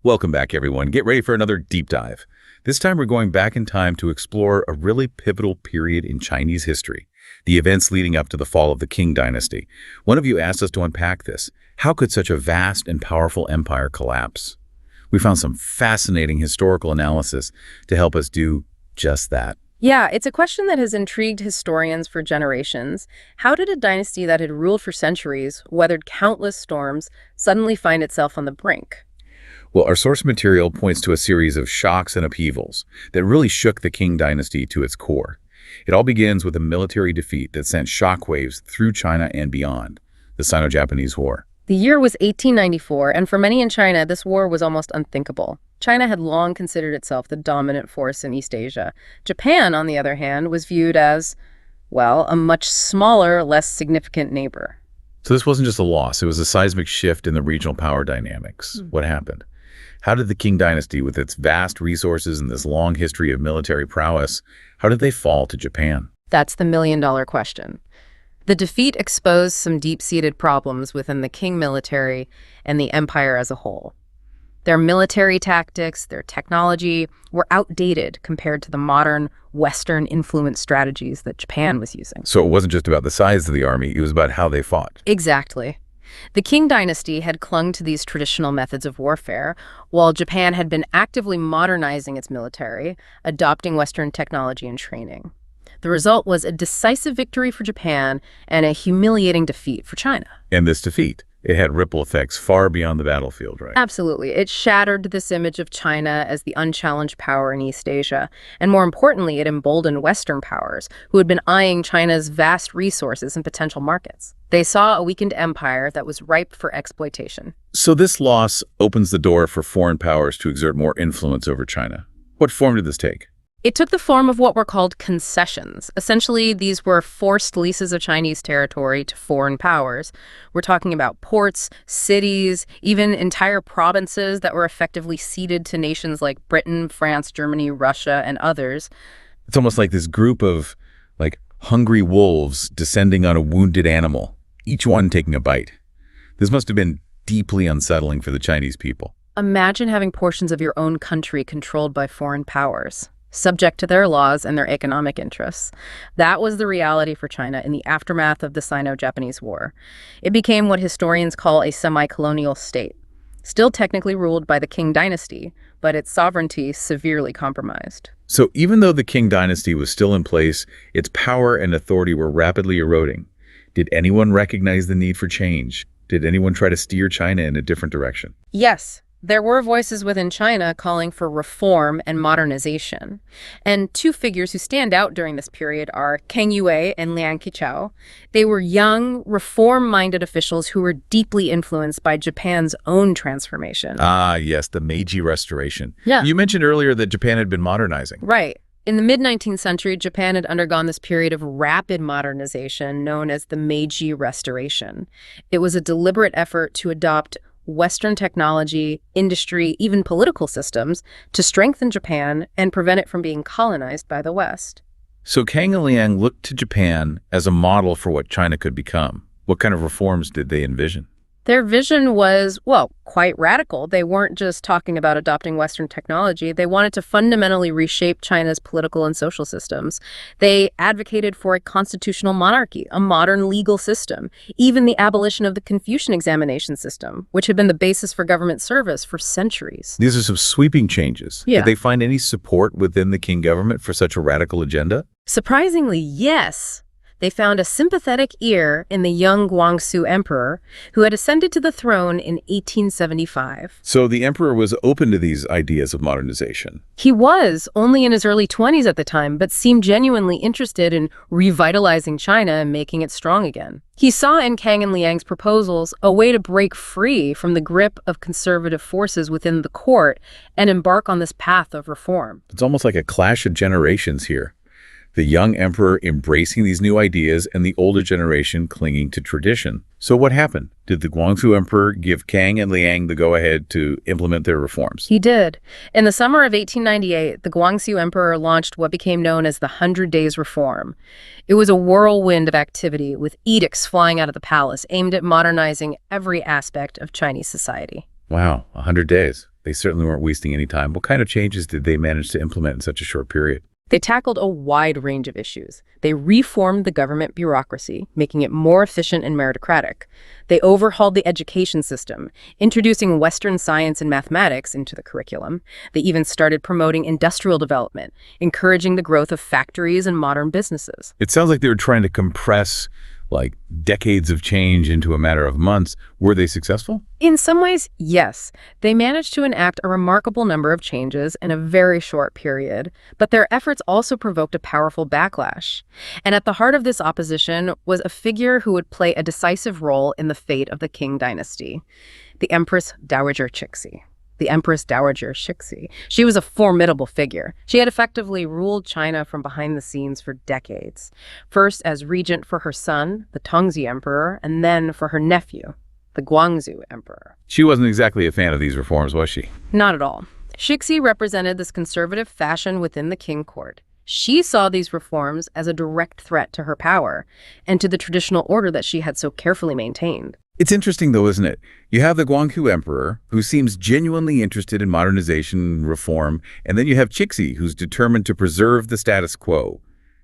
Welcome back, everyone. Get ready for another deep dive. This time we're going back in time to explore a really pivotal period in Chinese history, the events leading up to the fall of the Qing dynasty. One of you asked us to unpack this. How could such a vast and powerful empire collapse? We found some fascinating historical analysis to help us do just that. Yeah, it's a question that has intrigued historians for generations. How did a dynasty that had ruled for centuries, weathered countless storms, suddenly find itself on the brink? Well, our source material points to a series of shocks and upheavals that really shook the Qing dynasty to its core. It all begins with a military defeat that sent shockwaves through China and beyond, the Sino-Japanese War. The year was 1894, and for many in China, this war was almost unthinkable. China had long considered itself the dominant force in East Asia. Japan, on the other hand, was viewed as, well, a much smaller, less significant neighbor. So this wasn't just a loss, it was a seismic shift in the regional power dynamics. What happened? How did the Qing dynasty, with its vast resources and this long history of military prowess, how did they fall to Japan? That's the million-dollar question. The defeat exposed some deep-seated problems within the Qing military and the empire as a whole. Their military tactics, their technology, were outdated compared to the modern, Western-influenced strategies that Japan was using. So it wasn't just about the size of the army, it was about how they fought. Exactly. The Qing dynasty had clung to these traditional methods of warfare, while Japan had been actively modernizing its military, adopting Western technology and training. The result was a decisive victory for Japan and a humiliating defeat for China. And this defeat, it had ripple effects far beyond the battlefield, right? Absolutely. It shattered this image of China as the unchallenged power in East Asia. And more importantly, it emboldened Western powers, who had been eyeing China's vast resources and potential markets. They saw a weakened empire that was ripe for exploitation. So this loss opens the door for foreign powers to exert more influence over China. What form did this take? It took the form of what were called concessions. Essentially, these were forced leases of Chinese territory to foreign powers. We're talking about ports, cities, even entire provinces that were effectively ceded to nations like Britain, France, Germany, Russia, and others. It's almost like this group of, hungry wolves descending on a wounded animal, each one taking a bite. This must have been deeply unsettling for the Chinese people. Imagine having portions of your own country controlled by foreign powers, subject to their laws and their economic interests. That was the reality for China in the aftermath of the Sino-Japanese War. It became what historians call a semi-colonial state, still technically ruled by the Qing dynasty, but its sovereignty severely compromised. So even though the Qing dynasty was still in place, its power and authority were rapidly eroding. Did anyone recognize the need for change? Did anyone try to steer China in a different direction? Yes. There were voices within China calling for reform and modernization. And two figures who stand out during this period are Kang Yue and Liang Qichao. They were young, reform-minded officials who were deeply influenced by Japan's own transformation. Ah, yes, the Meiji Restoration. Yeah. You mentioned earlier that Japan had been modernizing. Right. In the mid-19th century, Japan had undergone this period of rapid modernization known as the Meiji Restoration. It was a deliberate effort to adopt Western technology, industry, even political systems to strengthen Japan and prevent it from being colonized by the West. So Kang and Liang looked to Japan as a model for what China could become. What kind of reforms did they envision? Their vision was, well, quite radical. They weren't just talking about adopting Western technology. They wanted to fundamentally reshape China's political and social systems. They advocated for a constitutional monarchy, a modern legal system, even the abolition of the Confucian examination system, which had been the basis for government service for centuries. These are some sweeping changes. Yeah. Did they find any support within the Qing government for such a radical agenda? Surprisingly, yes. They found a sympathetic ear in the young Guangxu emperor, who had ascended to the throne in 1875. So the emperor was open to these ideas of modernization. He was only in his early 20s at the time, but seemed genuinely interested in revitalizing China and making it strong again. He saw in Kang and Liang's proposals a way to break free from the grip of conservative forces within the court and embark on this path of reform. It's almost like a clash of generations here. The young emperor embracing these new ideas and the older generation clinging to tradition. So what happened? Did the Guangxu emperor give Kang and Liang the go-ahead to implement their reforms? He did. In the summer of 1898, the Guangxu emperor launched what became known as the 100 Days Reform. It was a whirlwind of activity with edicts flying out of the palace aimed at modernizing every aspect of Chinese society. Wow, 100 days. They certainly weren't wasting any time. What kind of changes did they manage to implement in such a short period? They tackled a wide range of issues. They reformed the government bureaucracy, making it more efficient and meritocratic. They overhauled the education system, introducing Western science and mathematics into the curriculum. They even started promoting industrial development, encouraging the growth of factories and modern businesses. It sounds like they were trying to compress decades of change into a matter of months. Were they successful? In some ways, yes. They managed to enact a remarkable number of changes in a very short period, but their efforts also provoked a powerful backlash. And at the heart of this opposition was a figure who would play a decisive role in the fate of the Qing dynasty, the Empress Dowager Cixi. The Empress Dowager Cixi. She was a formidable figure. She had effectively ruled China from behind the scenes for decades, first as regent for her son, the Tongzhi Emperor, and then for her nephew, the Guangxu Emperor. She wasn't exactly a fan of these reforms, was she? Not at all. Cixi represented this conservative fashion within the Qing court. She saw these reforms as a direct threat to her power and to the traditional order that she had so carefully maintained. It's interesting, though, isn't it? You have the Guangxu Emperor, who seems genuinely interested in modernization and reform, and then you have Cixi, who's determined to preserve the status quo.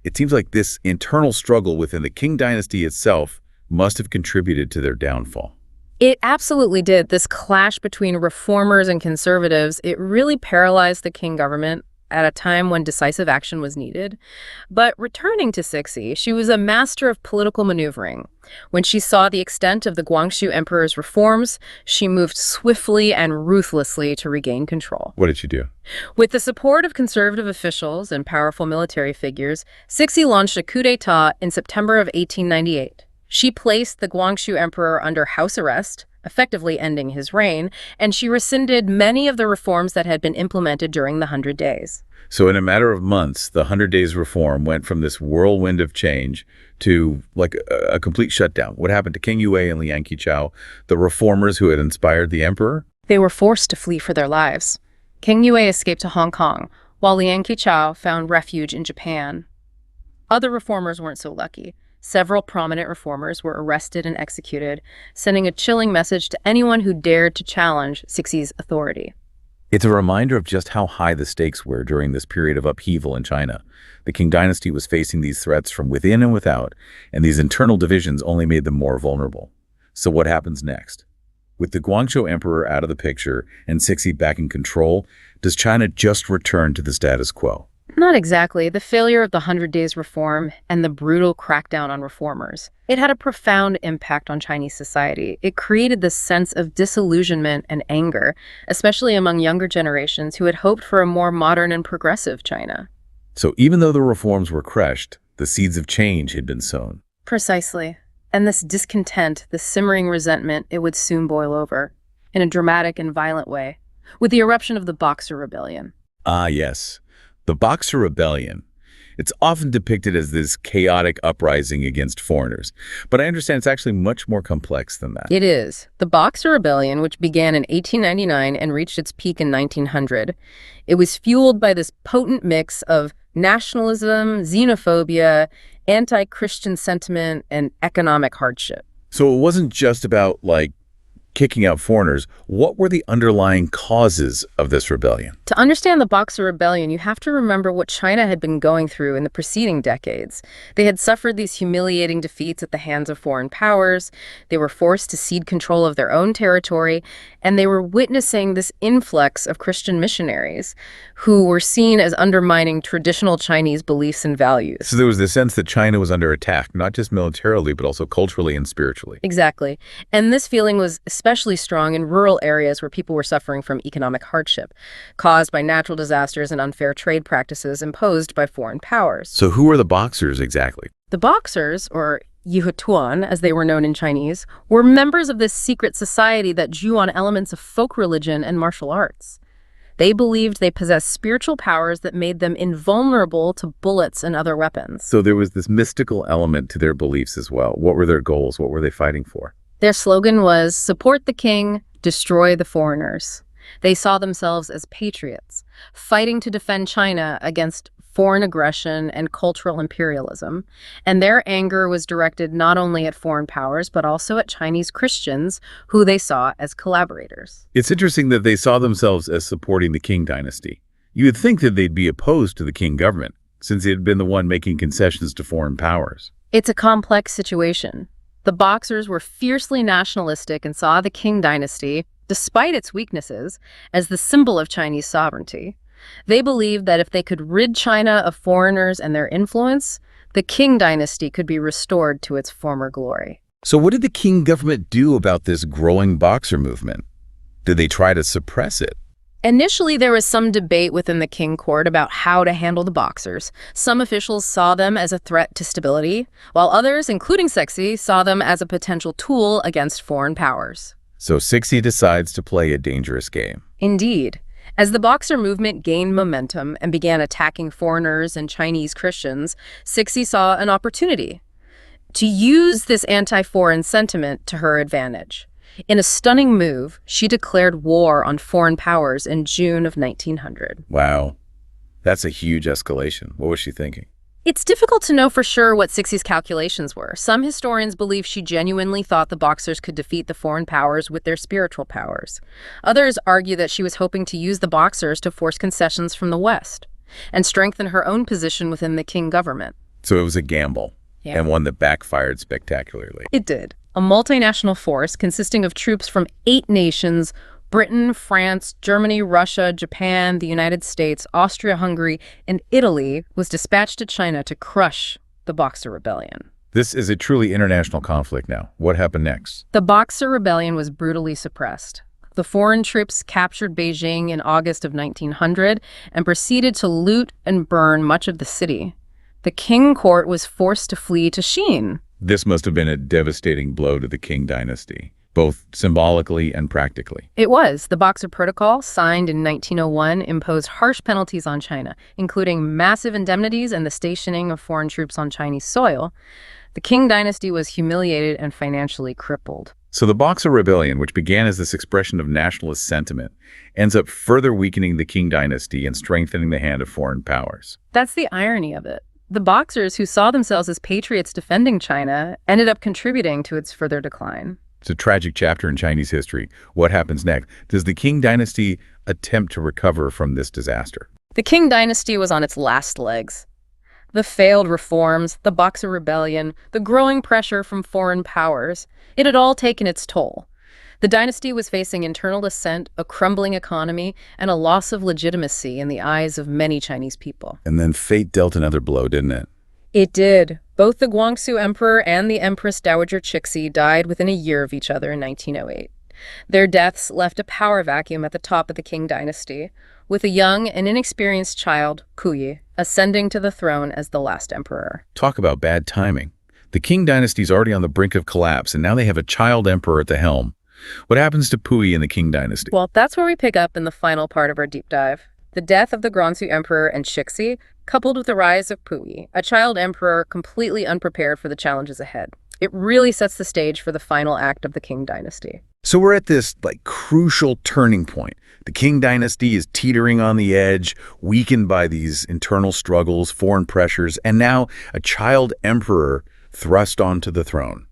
It seems like this internal struggle within the Qing dynasty itself must have contributed to their downfall. It absolutely did. This clash between reformers and conservatives, it really paralyzed the Qing government at a time when decisive action was needed. But returning to Cixi, she was a master of political maneuvering. When she saw the extent of the Guangxu Emperor's reforms, she moved swiftly and ruthlessly to regain control. What did she do? With the support of conservative officials and powerful military figures, Cixi launched a coup d'etat in September of 1898. She placed the Guangxu Emperor under house arrest, effectively ending his reign, and she rescinded many of the reforms that had been implemented during the 100 Days. So in a matter of months, the 100 Days reform went from this whirlwind of change to a complete shutdown. What happened to King Yue and Liang Qichao, the reformers who had inspired the emperor? They were forced to flee for their lives. King Yue escaped to Hong Kong, while Liang Qichao found refuge in Japan. Other reformers weren't so lucky. Several prominent reformers were arrested and executed, sending a chilling message to anyone who dared to challenge Cixi's authority. It's a reminder of just how high the stakes were during this period of upheaval in China. The Qing dynasty was facing these threats from within and without, and these internal divisions only made them more vulnerable. So what happens next? With the Guangzhou emperor out of the picture and Cixi back in control, does China just return to the status quo? Not exactly. The failure of the 100 Days reform and the brutal crackdown on reformers, it had a profound impact on Chinese society. It created this sense of disillusionment and anger, especially among younger generations who had hoped for a more modern and progressive China. So even though the reforms were crushed, the seeds of change had been sown. Precisely. And this discontent, this simmering resentment, it would soon boil over, in a dramatic and violent way, with the eruption of the Boxer Rebellion. Ah, yes. The Boxer Rebellion. It's often depicted as this chaotic uprising against foreigners, but I understand it's actually much more complex than that. It is. The Boxer Rebellion, which began in 1899 and reached its peak in 1900, it was fueled by this potent mix of nationalism, xenophobia, anti-Christian sentiment, and economic hardship. So it wasn't just about, kicking out foreigners. What were the underlying causes of this rebellion? To understand the Boxer Rebellion, you have to remember what China had been going through in the preceding decades. They had suffered these humiliating defeats at the hands of foreign powers. They were forced to cede control of their own territory, and they were witnessing this influx of Christian missionaries who were seen as undermining traditional Chinese beliefs and values. So there was the sense that China was under attack, not just militarily, but also culturally and spiritually. Exactly. And this feeling was especially strong in rural areas where people were suffering from economic hardship, caused by natural disasters and unfair trade practices imposed by foreign powers. So who were the Boxers exactly? The Boxers, or Yihutuan, as they were known in Chinese, were members of this secret society that drew on elements of folk religion and martial arts. They believed they possessed spiritual powers that made them invulnerable to bullets and other weapons. So there was this mystical element to their beliefs as well. What were their goals? What were they fighting for? Their slogan was, "Support the king, destroy the foreigners." They saw themselves as patriots, fighting to defend China against foreign aggression and cultural imperialism, and their anger was directed not only at foreign powers, but also at Chinese Christians, who they saw as collaborators. It's interesting that they saw themselves as supporting the Qing dynasty. You would think that they'd be opposed to the Qing government, since it had been the one making concessions to foreign powers. It's a complex situation. The Boxers were fiercely nationalistic and saw the Qing dynasty, despite its weaknesses, as the symbol of Chinese sovereignty. They believed that if they could rid China of foreigners and their influence, the Qing dynasty could be restored to its former glory. So what did the Qing government do about this growing Boxer movement? Did they try to suppress it? Initially, there was some debate within the Qing court about how to handle the Boxers. Some officials saw them as a threat to stability, while others, including Cixi, saw them as a potential tool against foreign powers. So Cixi decides to play a dangerous game. Indeed. As the Boxer movement gained momentum and began attacking foreigners and Chinese Christians, Cixi saw an opportunity to use this anti-foreign sentiment to her advantage. In a stunning move, she declared war on foreign powers in June of 1900. Wow. That's a huge escalation. What was she thinking? It's difficult to know for sure what Cixi's calculations were. Some historians believe she genuinely thought the Boxers could defeat the foreign powers with their spiritual powers. Others argue that she was hoping to use the Boxers to force concessions from the West and strengthen her own position within the Qing government. So it was a gamble, Yeah. and one that backfired spectacularly. It did. A multinational force consisting of troops from 8 nations, Britain, France, Germany, Russia, Japan, the United States, Austria-Hungary, and Italy, was dispatched to China to crush the Boxer Rebellion. This is a truly international conflict now. What happened next? The Boxer Rebellion was brutally suppressed. The foreign troops captured Beijing in August of 1900 and proceeded to loot and burn much of the city. The Qing court was forced to flee to Xin. This must have been a devastating blow to the Qing dynasty, both symbolically and practically. It was. The Boxer Protocol, signed in 1901, imposed harsh penalties on China, including massive indemnities and the stationing of foreign troops on Chinese soil. The Qing dynasty was humiliated and financially crippled. So the Boxer Rebellion, which began as this expression of nationalist sentiment, ends up further weakening the Qing dynasty and strengthening the hand of foreign powers. That's the irony of it. The Boxers, who saw themselves as patriots defending China, ended up contributing to its further decline. It's a tragic chapter in Chinese history. What happens next? Does the Qing dynasty attempt to recover from this disaster? The Qing dynasty was on its last legs. The failed reforms, the Boxer Rebellion, the growing pressure from foreign powers, it had all taken its toll. The dynasty was facing internal dissent, a crumbling economy, and a loss of legitimacy in the eyes of many Chinese people. And then fate dealt another blow, didn't it? It did. Both the Guangxu Emperor and the Empress Dowager Cixi died within a year of each other in 1908. Their deaths left a power vacuum at the top of the Qing dynasty, with a young and inexperienced child, Puyi, ascending to the throne as the last emperor. Talk about bad timing. The Qing dynasty is already on the brink of collapse, and now they have a child emperor at the helm. What happens to Puyi in the Qing dynasty? Well, that's where we pick up in the final part of our deep dive. The death of the Guangxu Emperor and Cixi, coupled with the rise of Puyi, a child emperor completely unprepared for the challenges ahead. It really sets the stage for the final act of the Qing dynasty. So we're at this crucial turning point. The Qing dynasty is teetering on the edge, weakened by these internal struggles, foreign pressures, and now a child emperor thrust onto the throne.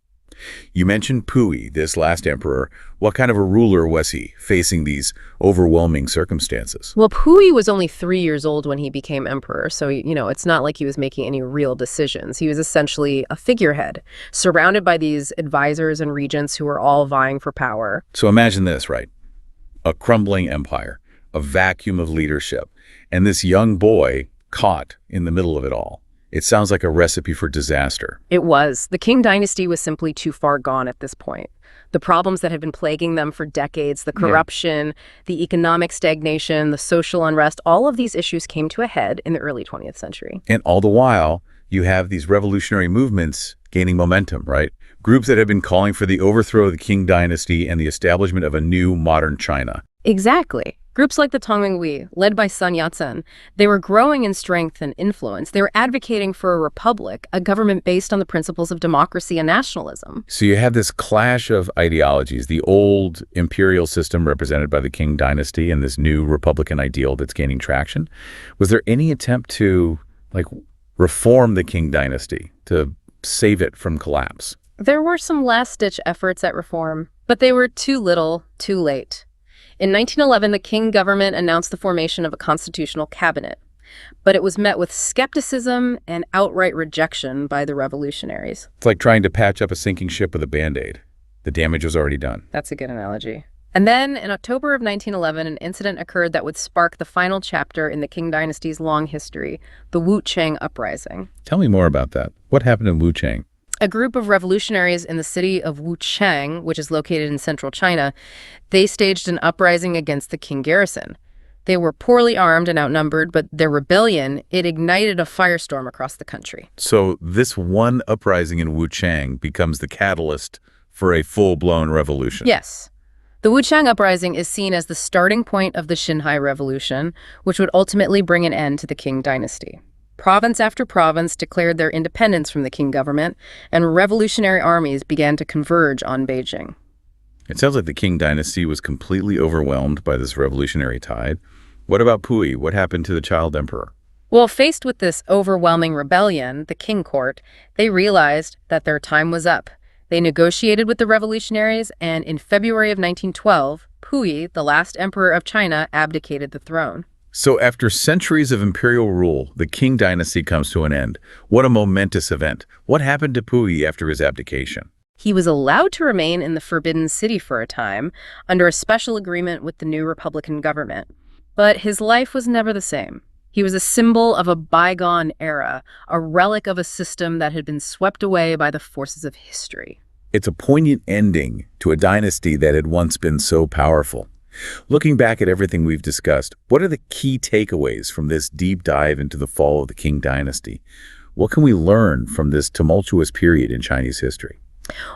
You mentioned Puyi, this last emperor. What kind of a ruler was he, facing these overwhelming circumstances? Well, Puyi was only 3 years old when he became emperor, so, it's not like he was making any real decisions. He was essentially a figurehead, surrounded by these advisors and regents who were all vying for power. So imagine this, right? A crumbling empire, a vacuum of leadership, and this young boy caught in the middle of it all. It sounds like a recipe for disaster. It was. The Qing dynasty was simply too far gone at this point. The problems that had been plaguing them for decades, the corruption, the economic stagnation, the social unrest, all of these issues came to a head in the early 20th century. And all the while, you have these revolutionary movements gaining momentum, right? Groups that have been calling for the overthrow of the Qing dynasty and the establishment of a new modern China. Exactly. Groups like the Tongminghui, led by Sun Yat-sen, they were growing in strength and influence. They were advocating for a republic, a government based on the principles of democracy and nationalism. So you have this clash of ideologies, the old imperial system represented by the Qing dynasty and this new republican ideal that's gaining traction. Was there any attempt to Like reform the Qing dynasty to save it from collapse. There were some last-ditch efforts at reform, but they were too little, too late. In 1911, the Qing government announced the formation of a constitutional cabinet, but it was met with skepticism and outright rejection by the revolutionaries. It's like trying to patch up a sinking ship with a Band-Aid. The damage was already done. That's a good analogy. And then, in October of 1911, an incident occurred that would spark the final chapter in the Qing dynasty's long history, the Wuchang Uprising. Tell me more about that. What happened in Wuchang? A group of revolutionaries in the city of Wuchang, which is located in central China, they staged an uprising against the Qing garrison. They were poorly armed and outnumbered, but their rebellion, it ignited a firestorm across the country. So this one uprising in Wuchang becomes the catalyst for a full-blown revolution. Yes. The Wuchang Uprising is seen as the starting point of the Xinhai Revolution, which would ultimately bring an end to the Qing dynasty. Province after province declared their independence from the Qing government, and revolutionary armies began to converge on Beijing. It sounds like the Qing dynasty was completely overwhelmed by this revolutionary tide. What about Puyi? What happened to the child emperor? Well, faced with this overwhelming rebellion, the Qing court, they realized that their time was up. They negotiated with the revolutionaries, and in February of 1912, Puyi, the last emperor of China, abdicated the throne. So after centuries of imperial rule, the Qing dynasty comes to an end. What a momentous event. What happened to Puyi after his abdication? He was allowed to remain in the Forbidden City for a time, under a special agreement with the new Republican government. But his life was never the same. He was a symbol of a bygone era, a relic of a system that had been swept away by the forces of history. It's a poignant ending to a dynasty that had once been so powerful. Looking back at everything we've discussed, what are the key takeaways from this deep dive into the fall of the Qing dynasty? What can we learn from this tumultuous period in Chinese history?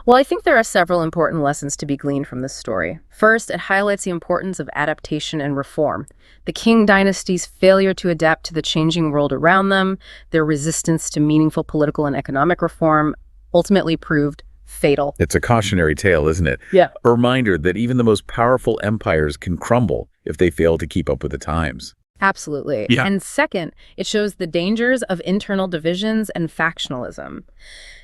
Well, I think there are several important lessons to be gleaned from this story. First, it highlights the importance of adaptation and reform. The Qing dynasty's failure to adapt to the changing world around them, their resistance to meaningful political and economic reform, ultimately proved fatal. It's a cautionary tale, isn't it? Yeah. A reminder that even the most powerful empires can crumble if they fail to keep up with the times. Absolutely. Yeah. And second, it shows the dangers of internal divisions and factionalism.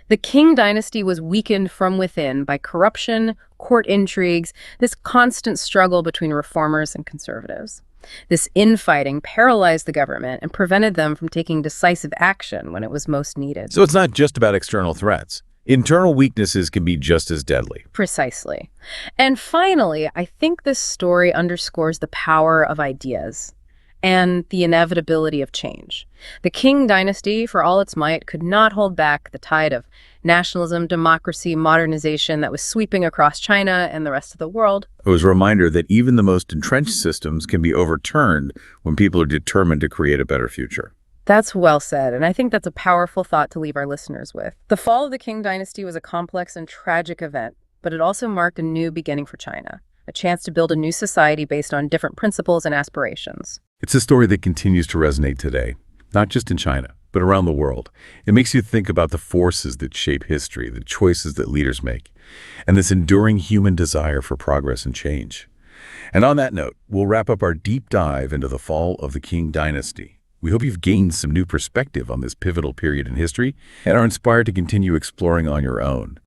The Qing dynasty was weakened from within by corruption, court intrigues, this constant struggle between reformers and conservatives. This infighting paralyzed the government and prevented them from taking decisive action when it was most needed. So it's not just about external threats. Internal weaknesses can be just as deadly. Precisely. And finally, I think this story underscores the power of ideas and the inevitability of change. The Qing dynasty, for all its might, could not hold back the tide of nationalism, democracy, modernization that was sweeping across China and the rest of the world. It was a reminder that even the most entrenched systems can be overturned when people are determined to create a better future. That's well said, and I think that's a powerful thought to leave our listeners with. The fall of the Qing dynasty was a complex and tragic event, but it also marked a new beginning for China, a chance to build a new society based on different principles and aspirations. It's a story that continues to resonate today, not just in China, but around the world. It makes you think about the forces that shape history, the choices that leaders make, and this enduring human desire for progress and change. And on that note, we'll wrap up our deep dive into the fall of the Qing dynasty. We hope you've gained some new perspective on this pivotal period in history and are inspired to continue exploring on your own.